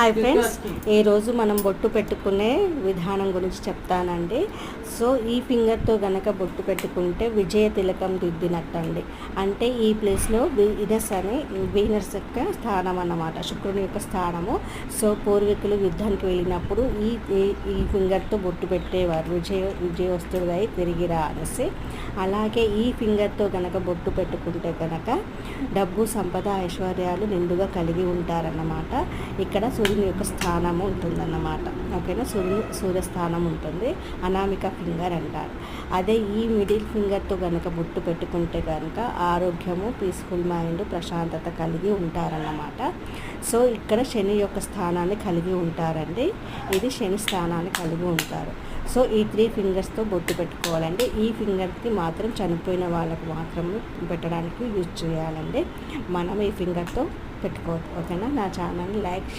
Hi friends, ఈరోజు మనం బొట్టు పెట్టుకునే విధానం గురించి చెప్తానండి. సో ఈ ఫింగర్తో గనక బొట్టు పెట్టుకుంటే విజయ తిలకం దిద్దినట్టండి. అంటే ఈ ప్లేస్లో వీనస్ యొక్క స్థానం అన్నమాట, శుక్రుని యొక్క స్థానము. సో పూర్వీకులు యుద్ధానికి వెళ్ళినప్పుడు ఈ ఫింగర్తో బొట్టు పెట్టేవారు, విజయవస్తుడై తిరిగిరా అనేసి. అలాగే ఈ ఫింగర్తో గనక బొట్టు పెట్టుకుంటే కనుక డబ్బు, సంపద, ఐశ్వర్యాలు నిండుగా కలిగి ఉంటారన్నమాట. ఇక్కడ సూర్యుని యొక్క స్థానము ఉంటుందన్నమాట. ఓకేనా, సూర్యస్థానం ఉంటుంది, అనామిక ఫింగర్ అంటారు. అదే ఈ మిడిల్ ఫింగర్తో కనుక బొట్టు పెట్టుకుంటే కనుక ఆరోగ్యము, పీస్ఫుల్ మైండ్, ప్రశాంతత కలిగి ఉంటారన్నమాట. సో ఇక్కడ శని యొక్క స్థానాన్ని కలిగి ఉంటారండి. ఇది శని స్థానాన్ని కలిగి ఉంటారు. సో ఈ 3 ఫింగర్స్తో బొట్టు పెట్టుకోవాలండి. ఈ ఫింగర్కి మాత్రం చనిపోయిన వాళ్ళకు మాత్రమే పెట్టడానికి యూజ్ చేయాలండి. మనం ఈ ఫింగర్తో పెట్టుకోవద్దు. ఓకేనా, నా ఛానల్ని లైక్